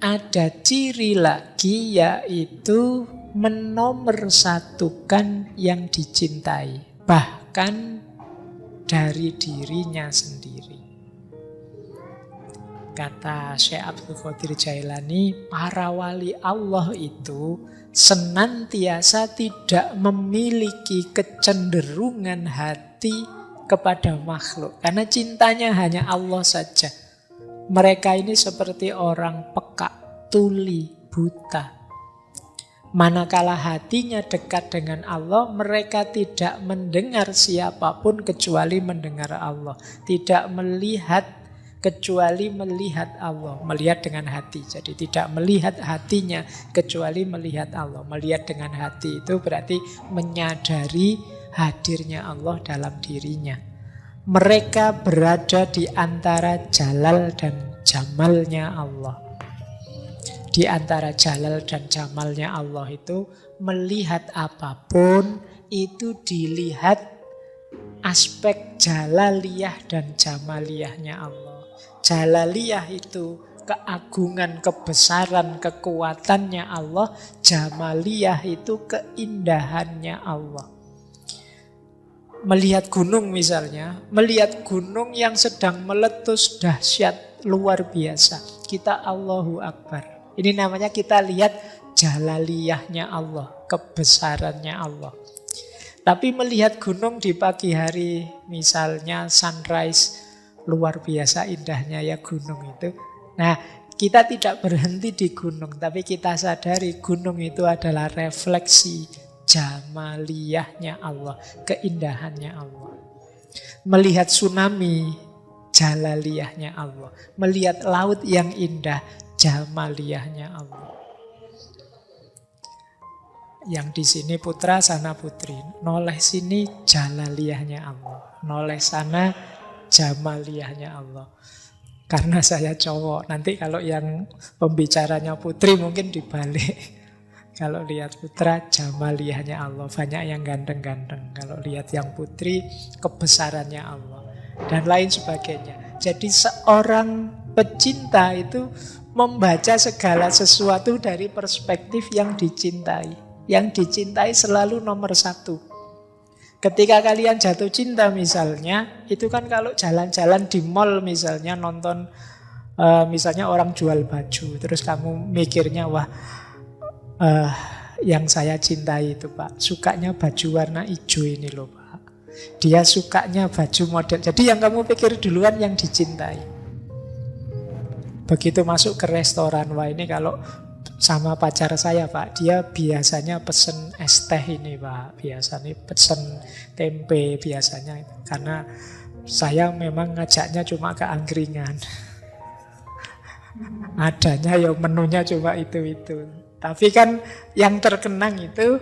ada ciri lagi, yaitu menomorsatukan yang dicintai, bahkan dari dirinya sendiri. Kata Syekh Abdul Qadir Jailani, para wali Allah itu senantiasa tidak memiliki kecenderungan hati kepada makhluk, karena cintanya hanya Allah saja. Mereka ini seperti orang peka, tuli, buta. Manakala hatinya dekat dengan Allah, mereka tidak mendengar siapapun kecuali mendengar Allah. Tidak melihat kecuali melihat Allah. Melihat dengan hati. Jadi tidak melihat hatinya kecuali melihat Allah. Melihat dengan hati itu berarti menyadari hadirnya Allah dalam dirinya. Mereka berada di antara jalal dan jamalnya Allah. Di antara jalal dan jamalnya Allah itu, melihat apapun itu dilihat aspek jalaliyah dan jamaliyahnya Allah. Jalaliyah itu keagungan, kebesaran, kekuatannya Allah. Jamaliyah itu keindahannya Allah. Melihat gunung misalnya, melihat gunung yang sedang meletus dahsyat, luar biasa, kita Allahu Akbar. Ini namanya kita lihat jalaliyahnya Allah, kebesarannya Allah. Tapi melihat gunung di pagi hari, misalnya sunrise, luar biasa indahnya ya gunung itu. Nah, kita tidak berhenti di gunung, tapi kita sadari gunung itu adalah refleksi jamaliyahnya Allah, keindahannya Allah. Melihat tsunami, jalaliyahnya Allah. Melihat laut yang indah, jamaliyahnya Allah. Yang di sini putra, sana putri. Noleh sini jalaliyahnya Allah. Noleh sana jamaliyahnya Allah. Karena saya cowok, nanti kalau yang pembicaranya putri mungkin dibalik. Kalau lihat putra, jamaliyahnya Allah. Banyak yang ganteng-ganteng. Kalau lihat yang putri, kebesarannya Allah. Dan lain sebagainya. Jadi seorang pecinta itu membaca segala sesuatu dari perspektif yang dicintai. Yang dicintai selalu nomor satu. Ketika kalian jatuh cinta misalnya, itu kan kalau jalan-jalan di mall misalnya, nonton misalnya orang jual baju, terus kamu mikirnya, wah yang saya cintai itu Pak, sukanya baju warna hijau ini loh Pak. Dia sukanya baju model. Jadi yang kamu pikir duluan yang dicintai. Begitu masuk ke restoran, wah ini kalau sama pacar saya Pak, dia biasanya pesen es teh ini Pak, biasanya pesen tempe biasanya, karena saya memang ngajaknya cuma ke angkringan. Adanya ya menunya cuma itu-itu. Tapi kan yang terkenang itu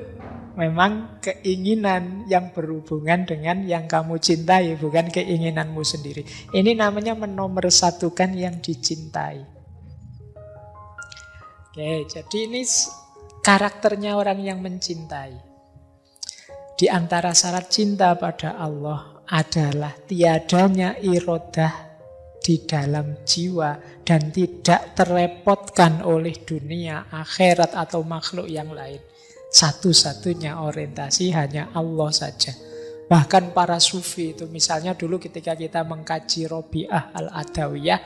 memang keinginan yang berhubungan dengan yang kamu cintai, bukan keinginanmu sendiri. Ini namanya menomorsatukan yang dicintai. Oke, jadi ini karakternya orang yang mencintai. Di antara syarat cinta pada Allah adalah tiadanya irodah di dalam jiwa dan tidak terrepotkan oleh dunia, akhirat atau makhluk yang lain. Satu-satunya orientasi hanya Allah saja. Bahkan para sufi itu, misalnya dulu ketika kita mengkaji Robi'ah al-Adawiyah,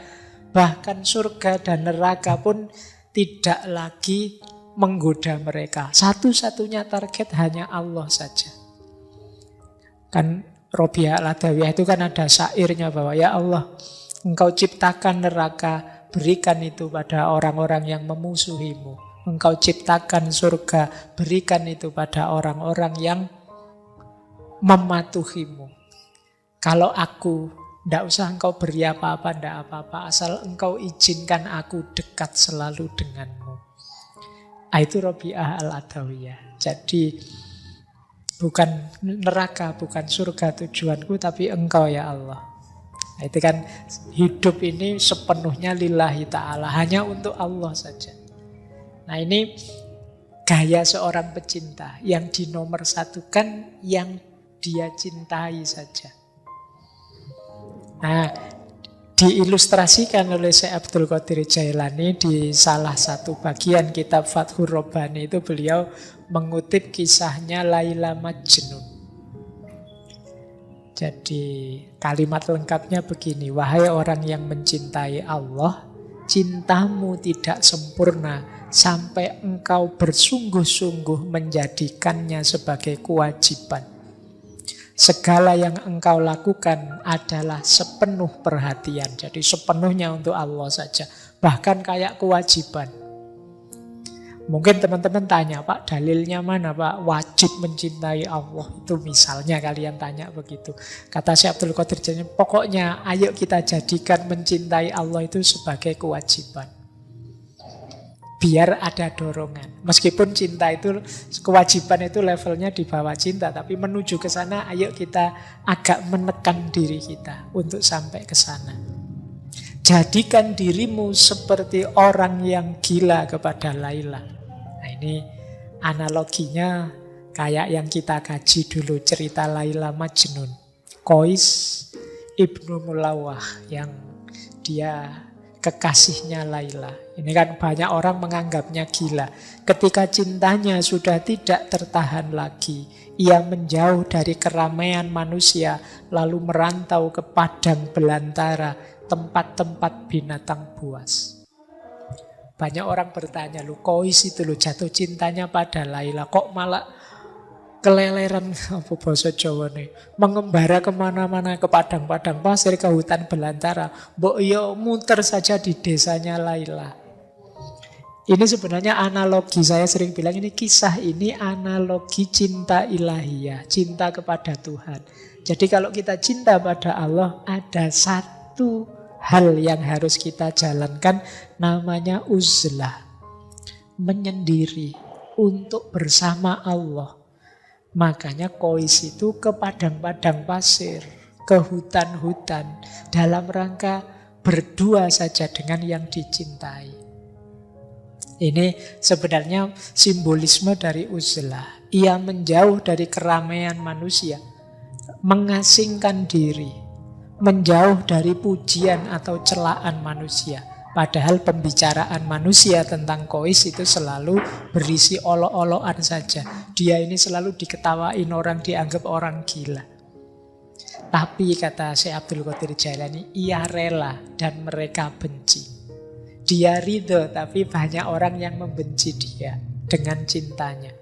bahkan surga dan neraka pun tidak lagi menggoda mereka. Satu-satunya target hanya Allah saja. Kan Robi'ah al-Adawiyah itu kan ada syairnya bahwa ya Allah, Engkau ciptakan neraka, berikan itu pada orang-orang yang memusuhimu. Engkau ciptakan surga, berikan itu pada orang-orang yang mematuhimu. Kalau aku, tidak usah engkau beri apa-apa, tidak apa-apa, asal engkau izinkan aku dekat selalu denganmu. Itu Robi'ah al-Adawiyah. Jadi bukan neraka, bukan surga tujuanku, tapi engkau ya Allah. Itu kan hidup ini sepenuhnya lillahi ta'ala, hanya untuk Allah saja. Nah ini gaya seorang pecinta yang dinomorsatukan yang dia cintai saja. Nah Diilustrasikan oleh Syekh Abdul Qadir Jailani di salah satu bagian kitab Fathur Rabbani itu beliau mengutip kisahnya Laila Majnun. Jadi kalimat lengkapnya begini, wahai orang yang mencintai Allah, cintamu tidak sempurna sampai engkau bersungguh-sungguh menjadikannya sebagai kewajiban. Segala yang engkau lakukan adalah sepenuh perhatian. Jadi sepenuhnya untuk Allah saja. Bahkan kayak kewajiban. Mungkin teman-teman tanya, Pak, dalilnya mana, Pak? Wajib mencintai Allah. Itu misalnya kalian tanya begitu. Kata Syekh Abdul Qadir Jailani, pokoknya ayo kita jadikan mencintai Allah itu sebagai kewajiban. Biar ada dorongan. Meskipun cinta itu, kewajiban itu levelnya di bawah cinta, tapi menuju ke sana, ayo kita agak menekan diri kita untuk sampai ke sana. Jadikan dirimu seperti orang yang gila kepada Laila. Nah, ini analoginya kayak yang kita kaji dulu, cerita Laila Majnun. Qais Ibnu Mulawah yang dia kekasihnya Laila. Ini kan banyak orang menganggapnya gila. Ketika cintanya sudah tidak tertahan lagi, ia menjauh dari keramaian manusia, lalu merantau ke padang belantara, tempat-tempat binatang buas. Banyak orang bertanya, lu Qais itu lu jatuh cintanya pada Laila, kok malah keleleran, apa bahasa Jawa nih, mengembara kemana-mana, ke padang-padang pasir, ke hutan belantara. Mbok yo muter saja di desanya Laila. Ini sebenarnya analogi, saya sering bilang ini kisah ini analogi cinta ilahiyah, cinta kepada Tuhan. Jadi kalau kita cinta pada Allah, ada satu hal yang harus kita jalankan, namanya uzlah, menyendiri untuk bersama Allah. Makanya Qais itu ke padang-padang pasir, ke hutan-hutan, dalam rangka berdua saja dengan yang dicintai. Ini sebenarnya simbolisme dari uzlah. Ia menjauh dari keramaian manusia, mengasingkan diri, menjauh dari pujian atau celaan manusia. Padahal pembicaraan manusia tentang Qais itu selalu berisi olok-olokan saja. Dia ini selalu diketawain orang, dianggap orang gila. Tapi kata Syekh Abdul Qadir Jailani, ia rela dan mereka benci. Dia ridho, tapi banyak orang yang membenci dia dengan cintanya.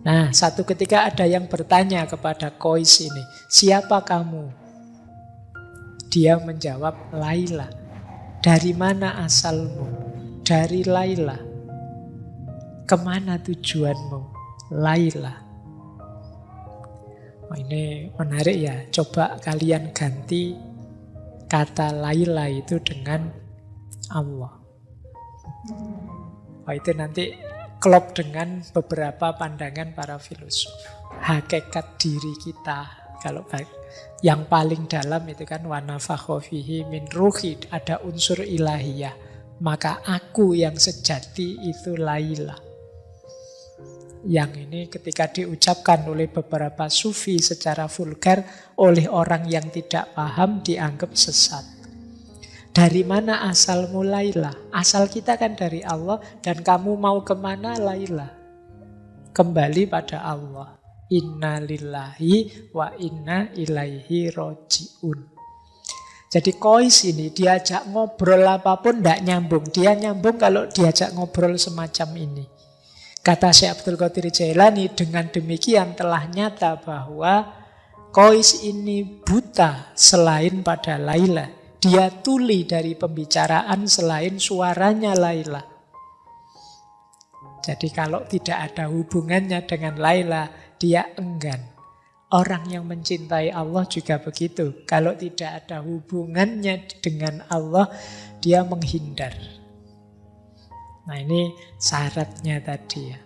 Nah, satu ketika ada yang bertanya kepada Qais ini, siapa kamu? Dia menjawab, Laila. Dari mana asalmu? Dari Laila. Kemana tujuanmu? Laila. Oh, ini menarik ya. Coba kalian ganti kata Laila itu dengan Allah. Oh, itu nanti klop dengan beberapa pandangan para filosof. Hakikat diri kita. Kalau yang paling dalam itu kan wa nafakha fihi min ruhi, ada unsur ilahiyah. Maka aku yang sejati itu Laila. Yang ini ketika diucapkan oleh beberapa sufi secara vulgar, oleh orang yang tidak paham dianggap sesat. Dari mana asalmu Laila? Asal kita kan dari Allah, dan kamu mau kemana Laila? Kembali pada Allah. Inna lillahi wa inna ilaihi roji'un. Jadi Qais ini diajak ngobrol apapun tidak nyambung. Dia nyambung kalau diajak ngobrol semacam ini. Kata Syekh Abdul Qadir Jailani, dengan demikian telah nyata bahwa Qais ini buta selain pada Laila. Dia tuli dari pembicaraan selain suaranya Laila. Jadi kalau tidak ada hubungannya dengan Laila, dia enggan. Orang yang mencintai Allah juga begitu. Kalau tidak ada hubungannya dengan Allah, dia menghindar. Nah, ini syaratnya tadi ya.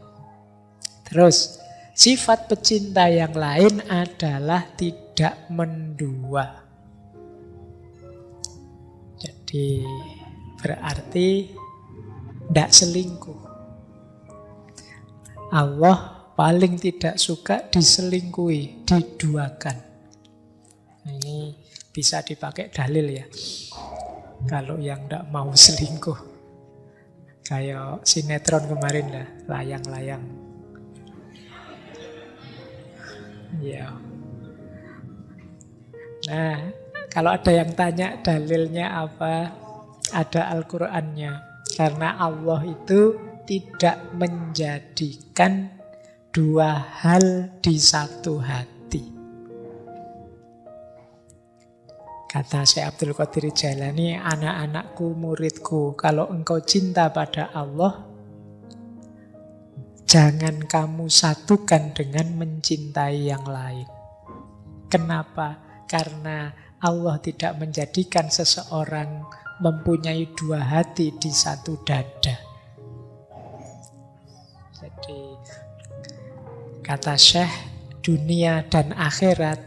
Terus, sifat pecinta yang lain adalah tidak mendua. Jadi berarti tidak selingkuh. Allah paling tidak suka diselingkuhi, diduakan. Ini bisa dipakai dalil ya. Kalau yang tidak mau selingkuh, kayak sinetron kemarin lah, layang-layang. Ya. Nah, kalau ada yang tanya dalilnya apa, ada Al-Qur'annya. Karena Allah itu tidak menjadikan dua hal di satu hati. Kata Syekh Abdul Qadir Jailani, anak-anakku, muridku, kalau engkau cinta pada Allah, jangan kamu satukan dengan mencintai yang lain. Kenapa? Karena Allah tidak menjadikan seseorang mempunyai dua hati di satu dada. Jadi, kata Syekh, dunia dan akhirat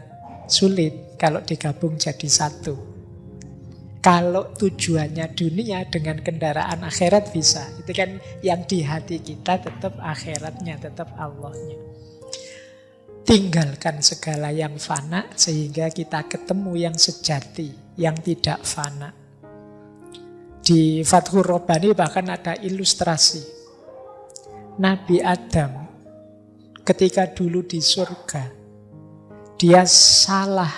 sulit kalau digabung jadi satu. Kalau tujuannya dunia dengan kendaraan akhirat bisa. Itu kan yang di hati kita tetap akhiratnya, tetap Allahnya. Tinggalkan segala yang fana sehingga kita ketemu yang sejati, yang tidak fana. Di Fathur Rabbani bahkan ada ilustrasi. Nabi Adam ketika dulu di surga, dia salah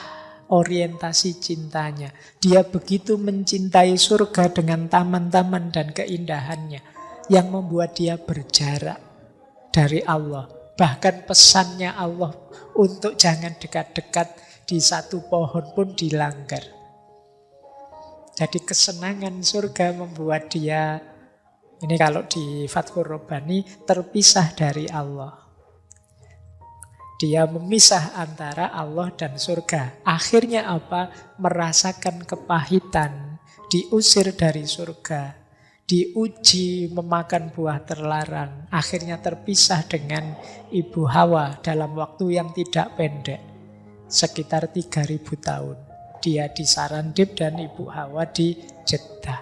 orientasi cintanya. Dia begitu mencintai surga dengan taman-taman dan keindahannya yang membuat dia berjarak dari Allah. Bahkan pesannya Allah untuk jangan dekat-dekat di satu pohon pun dilanggar. Jadi kesenangan surga membuat dia, ini kalau di Fathur Rabbani, terpisah dari Allah. Dia memisah antara Allah dan surga. Akhirnya apa? Merasakan kepahitan, diusir dari surga, diuji memakan buah terlarang. Akhirnya terpisah dengan Ibu Hawa dalam waktu yang tidak pendek. Sekitar 3.000 tahun. Dia di Sarandib dan Ibu Hawa di Jeddah.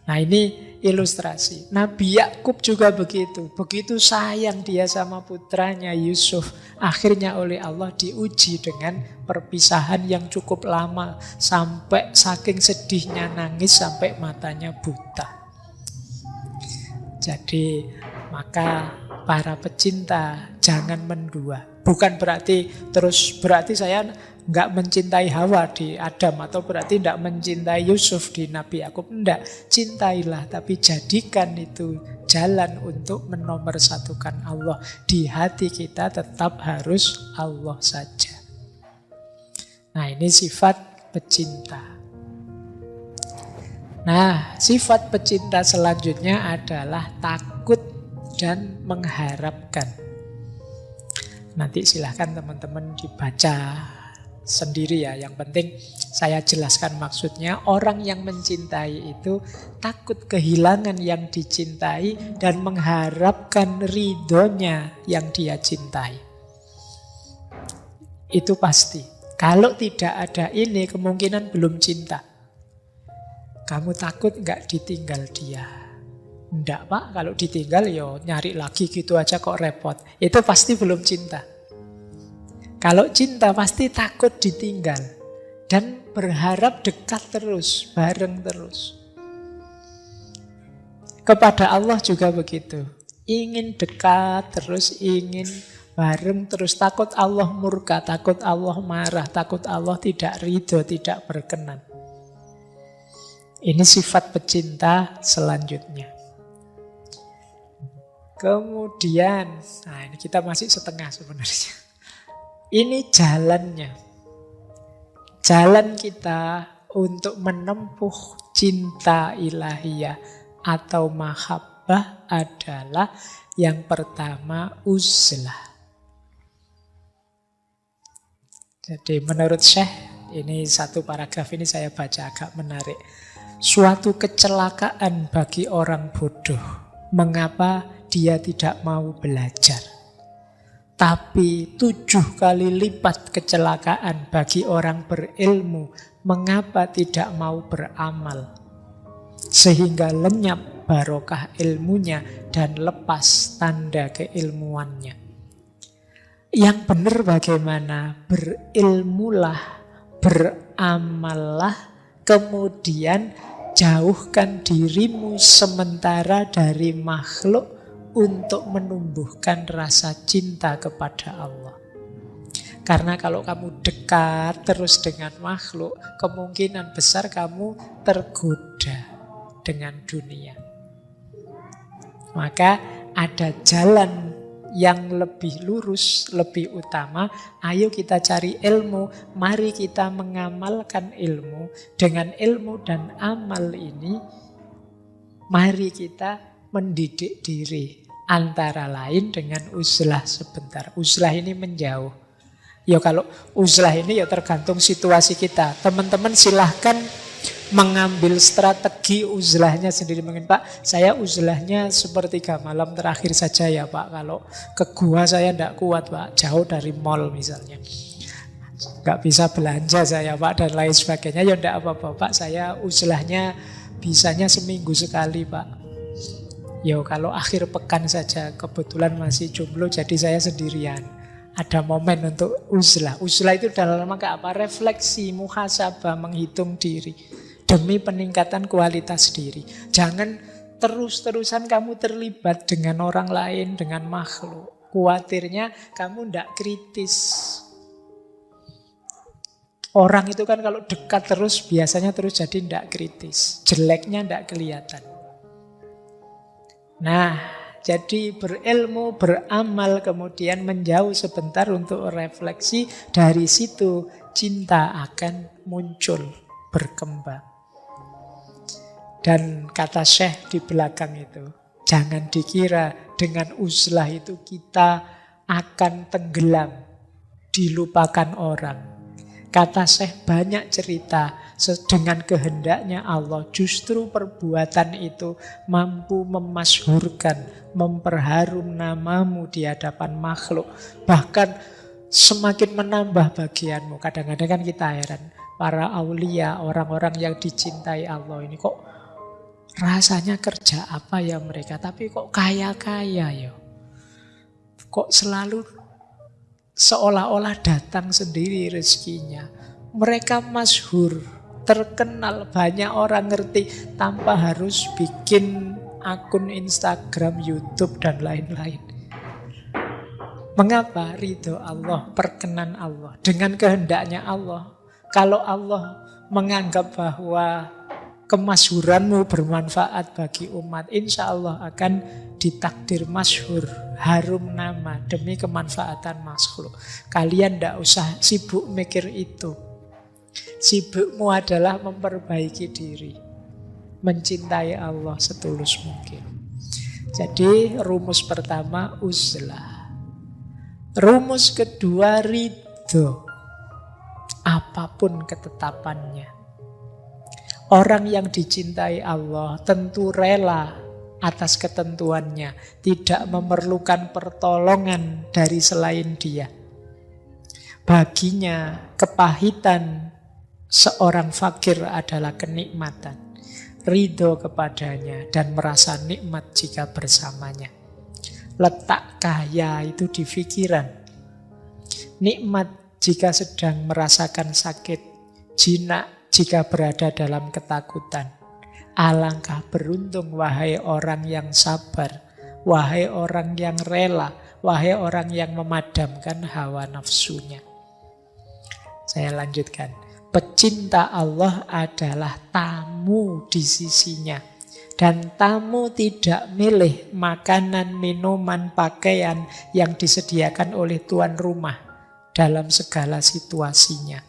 Nah ini ilustrasi. Nabi Yakub juga begitu. Begitu sayang dia sama putranya Yusuf. Akhirnya oleh Allah diuji dengan perpisahan yang cukup lama. Sampai saking sedihnya nangis sampai matanya buta. Jadi maka para pecinta jangan mendua. Bukan berarti saya nggak mencintai Hawa di Adam, atau berarti nggak mencintai Yusuf di Nabi Yakub. Enggak, cintailah, tapi jadikan itu jalan untuk menomorsatukan Allah. Di hati kita tetap harus Allah saja. Nah ini sifat pecinta. Nah sifat pecinta selanjutnya adalah takut dan mengharapkan. Nanti silahkan teman-teman dibaca sendiri ya. Yang penting saya jelaskan maksudnya. Orang yang mencintai itu takut kehilangan yang dicintai dan mengharapkan ridhonya yang dia cintai. Itu pasti. Kalau tidak ada ini, kemungkinan belum cinta. Kamu takut nggak ditinggal dia? Enggak Pak, kalau ditinggal yo nyari lagi gitu aja kok repot. Itu pasti belum cinta. Kalau cinta pasti takut ditinggal dan berharap dekat terus, bareng terus. Kepada Allah juga begitu. Ingin dekat terus, ingin bareng terus. Takut Allah murka, takut Allah marah, takut Allah tidak ridho, tidak berkenan. Ini sifat pecinta selanjutnya. Kemudian, nah ini kita masih setengah sebenarnya. Ini jalannya. Jalan kita untuk menempuh cinta ilahiyah atau mahabbah adalah yang pertama uzlah. Jadi menurut Syekh, ini satu paragraf ini saya baca agak menarik. Suatu kecelakaan bagi orang bodoh. Mengapa dia tidak mau belajar? Tapi 7 kali lipat kecelakaan bagi orang berilmu. Mengapa tidak mau beramal? Sehingga lenyap barokah ilmunya dan lepas tanda keilmuannya. Yang benar bagaimana? Berilmulah, beramallah, kemudian jauhkan dirimu sementara dari makhluk untuk menumbuhkan rasa cinta kepada Allah. Karena kalau kamu dekat terus dengan makhluk, kemungkinan besar kamu tergoda dengan dunia. Maka ada jalan yang lebih lurus, lebih utama. Ayo kita cari ilmu, mari kita mengamalkan ilmu. Dengan ilmu dan amal ini, mari kita mendidik diri. Antara lain dengan uzlah sebentar. Uzlah ini menjauh. Ya kalau uzlah ini ya tergantung situasi kita. Teman-teman silahkan mengambil strategi uzlahnya sendiri. Mungkin Pak, saya uzlahnya sepertiga malam terakhir saja ya Pak. Kalau ke gua saya tidak kuat Pak, jauh dari mall misalnya. Nggak bisa belanja saya Pak dan lain sebagainya. Ya tidak apa-apa Pak, saya uzlahnya bisanya seminggu sekali Pak. Ya kalau akhir pekan saja, kebetulan masih jomblo jadi saya sendirian. Ada momen untuk uzlah. Uzlah itu dalam rangka apa? Refleksi, muhasabah, menghitung diri demi peningkatan kualitas diri. Jangan terus-terusan kamu terlibat dengan orang lain, dengan makhluk. Kuatirnya kamu tidak kritis. Orang itu kan kalau dekat terus biasanya terus jadi tidak kritis. Jeleknya tidak kelihatan. Nah, jadi berilmu, beramal, kemudian menjauh sebentar untuk refleksi. Dari situ cinta akan muncul, berkembang. Dan kata Syekh di belakang itu, jangan dikira dengan uzlah itu kita akan tenggelam, dilupakan orang. Kata Syekh banyak cerita dengan kehendaknya Allah. Justru perbuatan itu mampu memasyhurkan, memperharum namamu di hadapan makhluk. Bahkan semakin menambah bagianmu. Kadang-kadang kan kita heran. Para aulia, orang-orang yang dicintai Allah ini kok rasanya kerja apa ya mereka. Tapi kok kaya-kaya ya. Kok selalu seolah-olah datang sendiri rezekinya. Mereka masyhur, terkenal, banyak orang ngerti tanpa harus bikin akun Instagram, YouTube, dan lain-lain. Mengapa? Ridho Allah, perkenan Allah, dengan kehendaknya Allah. Kalau Allah menganggap bahwa kemasyhuranmu bermanfaat bagi umat, insya Allah akan ditakdir masyhur, harum nama demi kemanfaatan makhluk. Kalian tidak usah sibuk mikir itu. Sibukmu adalah memperbaiki diri, mencintai Allah setulus mungkin. Jadi rumus pertama uzlah. Rumus kedua ridho, apapun ketetapannya. Orang yang dicintai Allah tentu rela atas ketentuannya, tidak memerlukan pertolongan dari selain Dia. Baginya kepahitan seorang fakir adalah kenikmatan. Ridho kepadanya dan merasa nikmat jika bersamanya. Letak kaya itu di pikiran. Nikmat jika sedang merasakan sakit, jinak jika berada dalam ketakutan. Alangkah beruntung wahai orang yang sabar, wahai orang yang rela, wahai orang yang memadamkan hawa nafsunya. Saya lanjutkan. Pecinta Allah adalah tamu di sisinya. Dan tamu tidak milih makanan, minuman, pakaian yang disediakan oleh tuan rumah dalam segala situasinya.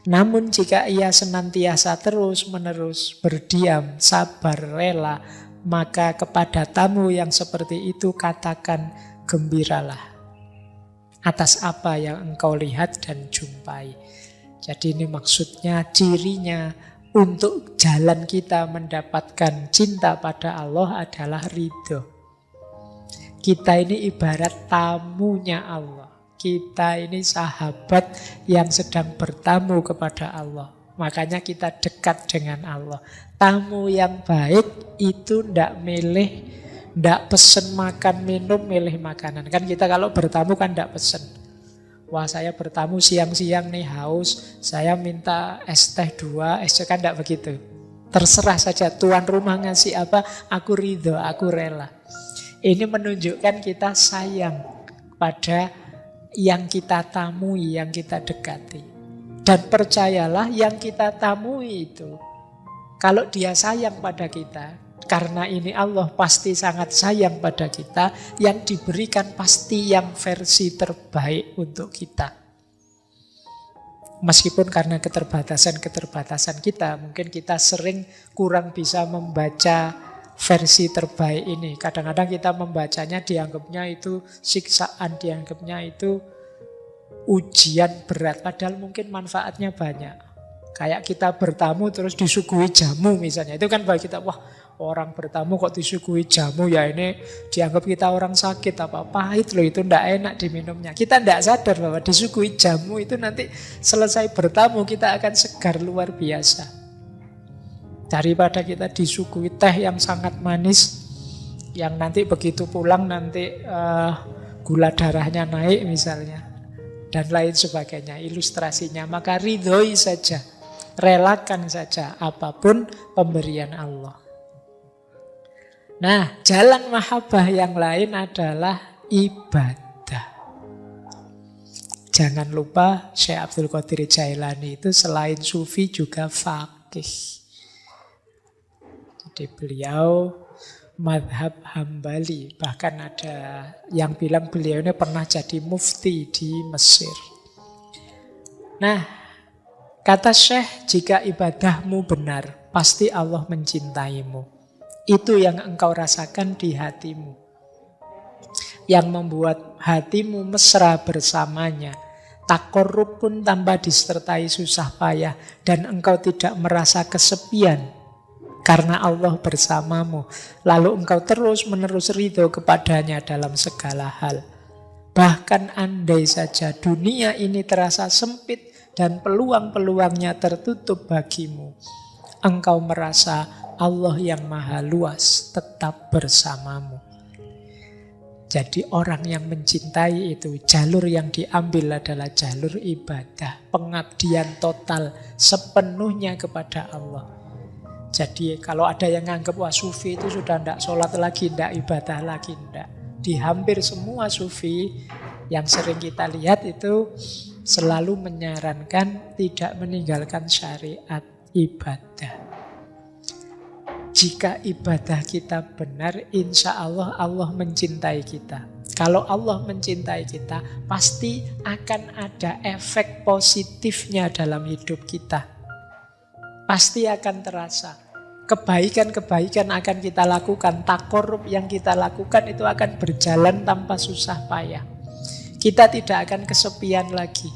Namun jika ia senantiasa terus-menerus berdiam, sabar, rela, maka kepada tamu yang seperti itu katakan gembiralah atas apa yang engkau lihat dan jumpai. Jadi ini maksudnya, cirinya untuk jalan kita mendapatkan cinta pada Allah adalah ridho. Kita ini ibarat tamunya Allah. Kita ini sahabat yang sedang bertamu kepada Allah. Makanya kita dekat dengan Allah. Tamu yang baik itu tidak milih, tidak pesen makan minum, milih makanan. Kan kita kalau bertamu kan tidak pesen. Wah, saya bertamu siang-siang nih haus, saya minta es teh 2, es teh, kan tidak begitu. Terserah saja tuan rumah ngasih apa, aku ridho, aku rela. Ini menunjukkan kita sayang pada yang kita tamui, yang kita dekati. Dan percayalah yang kita tamui itu, kalau dia sayang pada kita, karena ini Allah pasti sangat sayang pada kita, yang diberikan pasti yang versi terbaik untuk kita. Meskipun karena keterbatasan-keterbatasan kita, mungkin kita sering kurang bisa membaca versi terbaik ini. Kadang-kadang kita membacanya dianggapnya itu siksaan, dianggapnya itu ujian berat, padahal mungkin manfaatnya banyak. Kayak kita bertamu terus disuguhi jamu misalnya, itu kan bagi kita, wah, orang bertamu kok disuguhi jamu, ya ini dianggap kita orang sakit, apa pahit loh, itu ndak enak diminumnya. Kita ndak sadar bahwa disuguhi jamu itu nanti selesai bertamu kita akan segar luar biasa. Daripada kita disuguhi teh yang sangat manis, yang nanti begitu pulang nanti gula darahnya naik misalnya, dan lain sebagainya ilustrasinya. Maka ridhoi saja, relakan saja apapun pemberian Allah. Nah, jalan mahabbah yang lain adalah ibadah. Jangan lupa Syekh Abdul Qadir Jailani itu selain sufi juga faqih. Jadi beliau madhab Hambali. Bahkan ada yang bilang beliau ini pernah jadi mufti di Mesir. Nah, kata Syekh, jika ibadahmu benar, pasti Allah mencintaimu. Itu yang engkau rasakan di hatimu, yang membuat hatimu mesra bersamanya. Takorrub pun tanpa disertai susah payah, dan engkau tidak merasa kesepian karena Allah bersamamu. Lalu engkau terus-menerus ridho kepadanya dalam segala hal. Bahkan andai saja dunia ini terasa sempit dan peluang-peluangnya tertutup bagimu, engkau merasa Allah yang maha luas tetap bersamamu. Jadi orang yang mencintai itu, jalur yang diambil adalah jalur ibadah, pengabdian total sepenuhnya kepada Allah. Jadi kalau ada yang nganggap wah sufi itu sudah tidak sholat lagi, tidak ibadah lagi, tidak. Di hampir semua sufi yang sering kita lihat itu selalu menyarankan tidak meninggalkan syariat ibadah. Jika ibadah kita benar, insya Allah Allah mencintai kita. Kalau Allah mencintai kita, pasti akan ada efek positifnya dalam hidup kita. Pasti akan terasa. Kebaikan-kebaikan akan kita lakukan, takorub yang kita lakukan itu akan berjalan tanpa susah payah. Kita tidak akan kesepian lagi.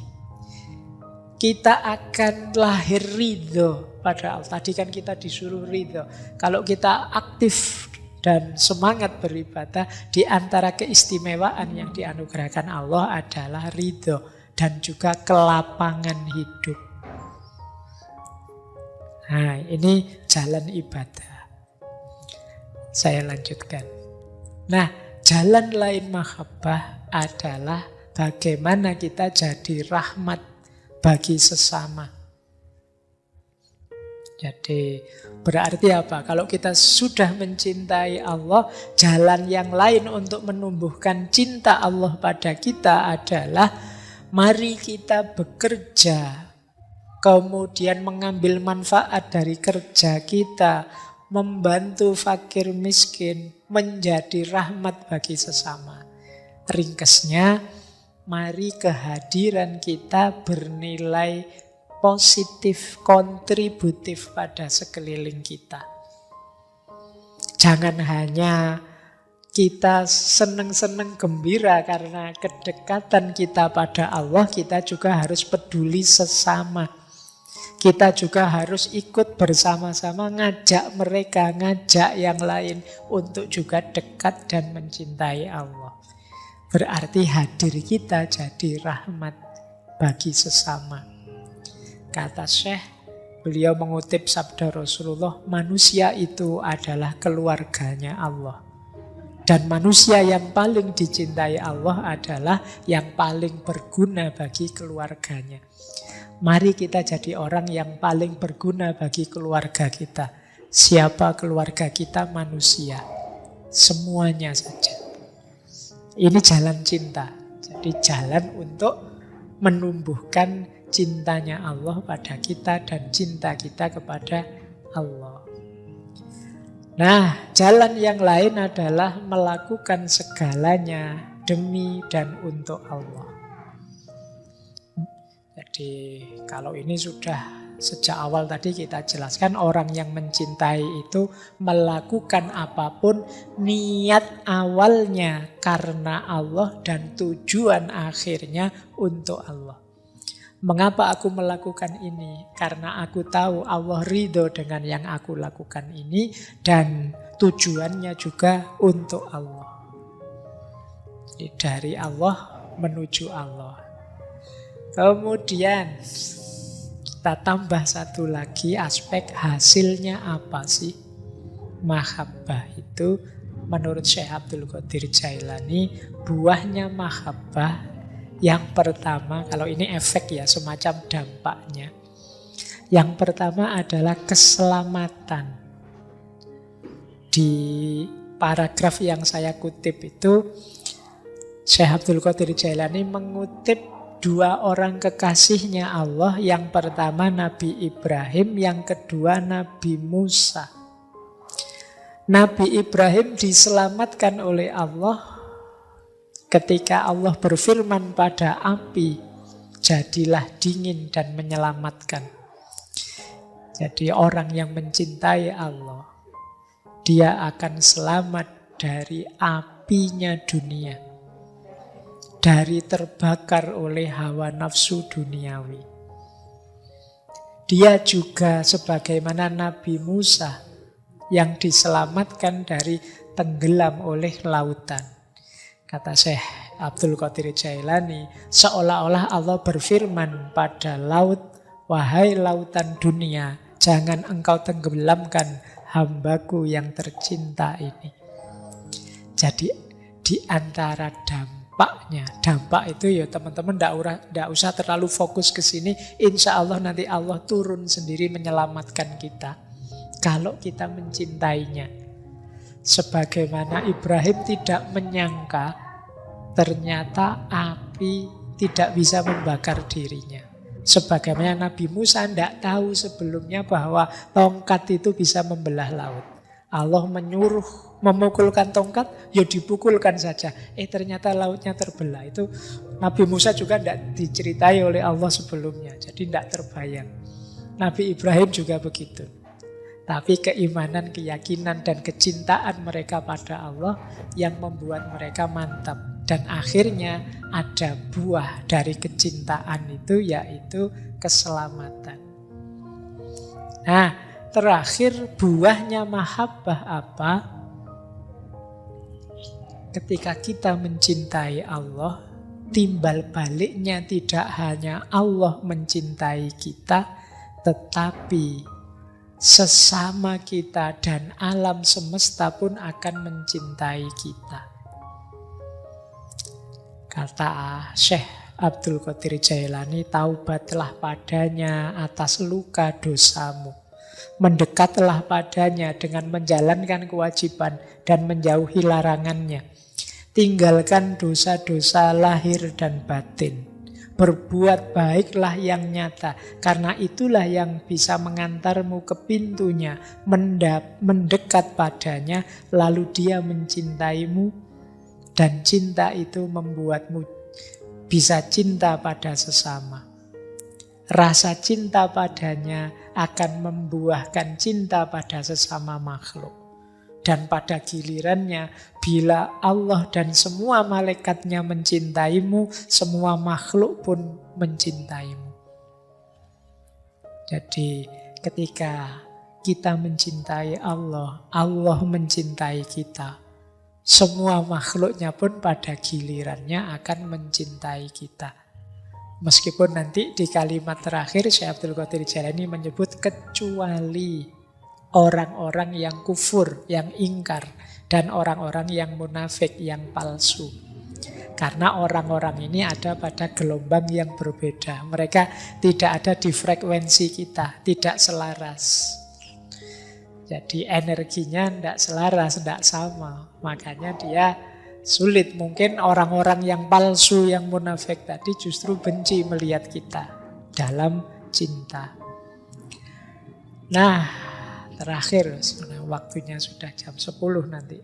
Kita akan lahir ridho pada Allah. Tadi kan kita disuruh ridho. Kalau kita aktif dan semangat beribadah, di antara keistimewaan yang dianugerahkan Allah adalah ridho dan juga kelapangan hidup. Nah, ini jalan ibadah. Saya lanjutkan. Nah, jalan lain mahabbah adalah bagaimana kita jadi rahmat bagi sesama. Jadi berarti apa? Kalau kita sudah mencintai Allah, jalan yang lain untuk menumbuhkan cinta Allah pada kita adalah mari kita bekerja, kemudian mengambil manfaat dari kerja kita, membantu fakir miskin, menjadi rahmat bagi sesama. Ringkasnya, mari kehadiran kita bernilai positif, kontributif pada sekeliling kita. Jangan hanya kita seneng-seneng gembira karena kedekatan kita pada Allah, kita juga harus peduli sesama. Kita juga harus ikut bersama-sama ngajak mereka, ngajak yang lain untuk juga dekat dan mencintai Allah. Berarti hadir kita jadi rahmat bagi sesama. Kata Syekh, beliau mengutip sabda Rasulullah, manusia itu adalah keluarganya Allah. Dan manusia yang paling dicintai Allah adalah yang paling berguna bagi keluarganya. Mari kita jadi orang yang paling berguna bagi keluarga kita. Siapa keluarga kita? Manusia. Semuanya saja. Ini jalan cinta. Jadi jalan untuk menumbuhkan cintanya Allah pada kita dan cinta kita kepada Allah. Nah, jalan yang lain adalah melakukan segalanya demi dan untuk Allah. Jadi, kalau ini sudah sejak awal tadi kita jelaskan, orang yang mencintai itu melakukan apapun niat awalnya karena Allah dan tujuan akhirnya untuk Allah. Mengapa aku melakukan ini? Karena aku tahu Allah ridho dengan yang aku lakukan ini dan tujuannya juga untuk Allah. Jadi dari Allah menuju Allah. Kemudian kita tambah satu lagi aspek hasilnya apa sih? Mahabbah itu menurut Syekh Abdul Qadir Jailani, buahnya mahabbah yang pertama, kalau ini efek ya, semacam dampaknya. Yang pertama adalah keselamatan. Di paragraf yang saya kutip itu, Syekh Abdul Qadir Jailani mengutip dua orang kekasihnya Allah. Yang pertama Nabi Ibrahim, yang kedua Nabi Musa. Nabi Ibrahim diselamatkan oleh Allah ketika Allah berfirman pada api, jadilah dingin dan menyelamatkan. Jadi orang yang mencintai Allah, dia akan selamat dari apinya dunia, dari terbakar oleh hawa nafsu duniawi. Dia juga sebagaimana Nabi Musa yang diselamatkan dari tenggelam oleh lautan. Kata Syekh Abdul Qadir Jailani, seolah-olah Allah berfirman pada laut, wahai lautan dunia, jangan engkau tenggelamkan hambaku yang tercinta ini. Jadi di antara dampak itu ya teman-teman tidak usah terlalu fokus ke sini. Insya Allah nanti Allah turun sendiri menyelamatkan kita kalau kita mencintainya. Sebagaimana Ibrahim tidak menyangka ternyata api tidak bisa membakar dirinya. Sebagaimana Nabi Musa tidak tahu sebelumnya bahwa tongkat itu bisa membelah laut. Allah menyuruh memukulkan tongkat, ya dipukulkan saja. Ternyata lautnya terbelah. Itu Nabi Musa juga tidak diceritai oleh Allah sebelumnya. Jadi tidak terbayang. Nabi Ibrahim juga begitu. Tapi keimanan, keyakinan, dan kecintaan mereka pada Allah yang membuat mereka mantap. Dan akhirnya ada buah dari kecintaan itu, yaitu keselamatan. Nah, terakhir buahnya mahabbah apa? Ketika kita mencintai Allah, timbal baliknya tidak hanya Allah mencintai kita, tetapi sesama kita dan alam semesta pun akan mencintai kita. Kata Syekh Abdul Qadir Jailani, taubatlah padanya atas luka dosamu. Mendekatlah padanya dengan menjalankan kewajiban dan menjauhi larangannya. Tinggalkan dosa-dosa lahir dan batin. Berbuat baiklah yang nyata, karena itulah yang bisa mengantarmu ke pintunya, mendekat padanya, lalu dia mencintaimu, dan cinta itu membuatmu bisa cinta pada sesama. Rasa cinta padanya akan membuahkan cinta pada sesama makhluk. Dan pada gilirannya, bila Allah dan semua malaikatnya mencintaimu, semua makhluk pun mencintaimu. Jadi ketika kita mencintai Allah, Allah mencintai kita. Semua makhluknya pun pada gilirannya akan mencintai kita. Meskipun nanti di kalimat terakhir Syekh Abdul Qadir Jailani menyebut kecuali orang-orang yang kufur, yang ingkar, dan orang-orang yang munafik, yang palsu. Karena orang-orang ini ada pada gelombang yang berbeda. Mereka tidak ada di frekuensi kita, tidak selaras. Jadi energinya tidak selaras, tidak sama. Makanya dia sulit. Mungkin orang-orang yang palsu, yang munafik tadi justru benci melihat kita dalam cinta. Nah, terakhir, waktunya sudah jam 10 nanti.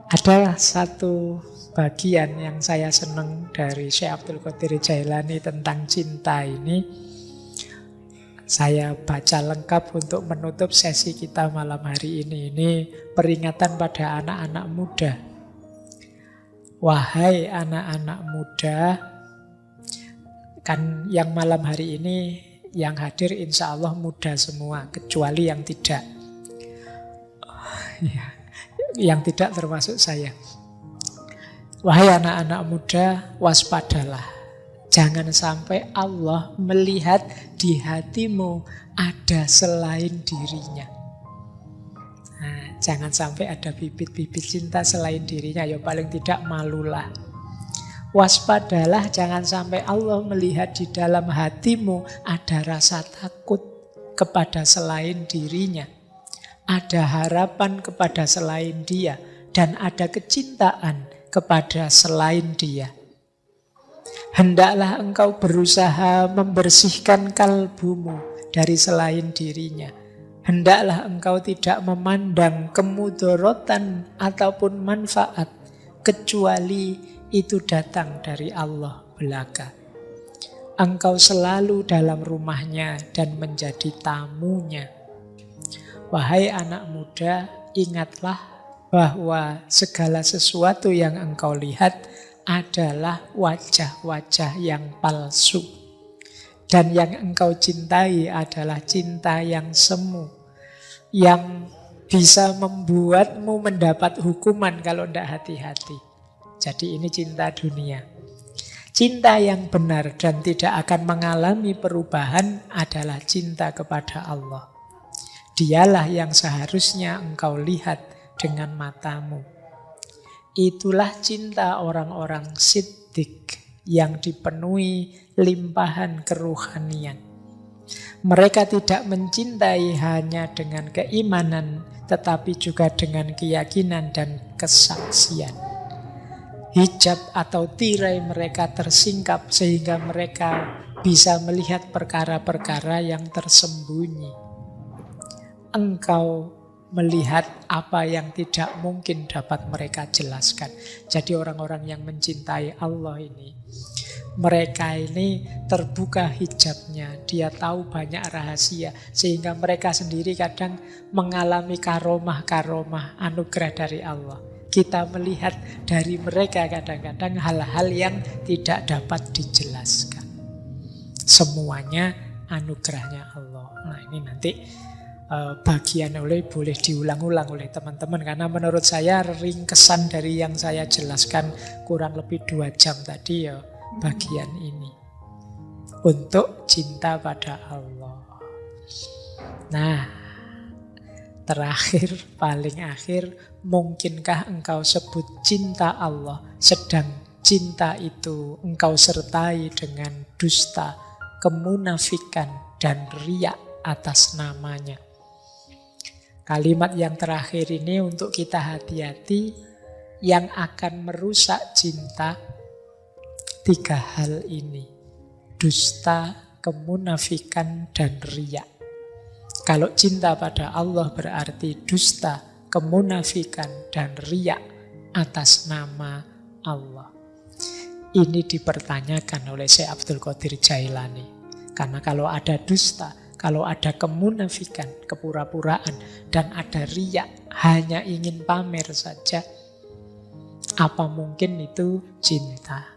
Ada satu bagian yang saya senang dari Syekh Abdul Qadir Jailani tentang cinta ini. Saya baca lengkap untuk menutup sesi kita malam hari ini. Ini peringatan pada anak-anak muda. Wahai anak-anak muda, kan yang malam hari ini yang hadir insya Allah muda semua, kecuali yang tidak. Yang tidak termasuk saya. Wahai anak-anak muda, waspadalah. Jangan sampai Allah melihat di hatimu ada selain dirinya. Nah, jangan sampai ada bibit-bibit cinta selain dirinya. Ya paling tidak malulah. Waspadalah, jangan sampai Allah melihat di dalam hatimu ada rasa takut kepada selain dirinya. Ada harapan kepada selain dia. Dan ada kecintaan kepada selain dia. Hendaklah engkau berusaha membersihkan kalbumu dari selain dirinya. Hendaklah engkau tidak memandang kemudorotan ataupun manfaat kecuali itu datang dari Allah belaka. Engkau selalu dalam rumahnya dan menjadi tamunya. Wahai anak muda, ingatlah bahwa segala sesuatu yang engkau lihat adalah wajah-wajah yang palsu. Dan yang engkau cintai adalah cinta yang semu, yang bisa membuatmu mendapat hukuman kalau tidak hati-hati. Jadi ini cinta dunia. Cinta yang benar dan tidak akan mengalami perubahan adalah cinta kepada Allah. Dialah yang seharusnya engkau lihat dengan matamu. Itulah cinta orang-orang siddiq yang dipenuhi limpahan keruhanian. Mereka tidak mencintai hanya dengan keimanan, tetapi juga dengan keyakinan dan kesaksian. Hijab atau tirai mereka tersingkap sehingga mereka bisa melihat perkara-perkara yang tersembunyi. Engkau melihat apa yang tidak mungkin dapat mereka jelaskan. Jadi orang-orang yang mencintai Allah ini, mereka ini terbuka hijabnya. Dia tahu banyak rahasia sehingga mereka sendiri kadang mengalami karomah-karomah anugerah dari Allah. Kita melihat dari mereka kadang-kadang hal-hal yang tidak dapat dijelaskan. Semuanya anugerahnya Allah. Nah, ini nanti bagian boleh diulang-ulang oleh teman-teman, karena menurut saya ringkesan dari yang saya jelaskan kurang lebih 2 jam tadi ya bagian ini untuk cinta pada Allah. Nah, terakhir, paling akhir, mungkinkah engkau sebut cinta Allah sedang cinta itu engkau sertai dengan dusta, kemunafikan dan riya atas namanya? Kalimat yang terakhir ini untuk kita hati-hati, yang akan merusak cinta 3 hal ini: dusta, kemunafikan, dan riya. Kalau cinta pada Allah berarti dusta, kemunafikan, dan riya atas nama Allah. Ini dipertanyakan oleh Syekh Abdul Qadir Jailani. Karena kalau ada dusta, kalau ada kemunafikan, kepura-puraan, dan ada riya, hanya ingin pamer saja, apa mungkin itu cinta?